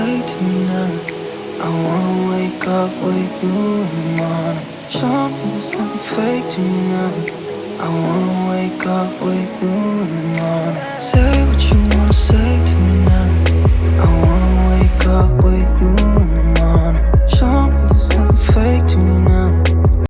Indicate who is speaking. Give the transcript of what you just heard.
Speaker 1: say to me now? I wanna wake up with you in the morning. Show me there's nothing fake to me now. I wanna wake up with you in the morning. Say what you wanna say to me now. I wanna wake up with you.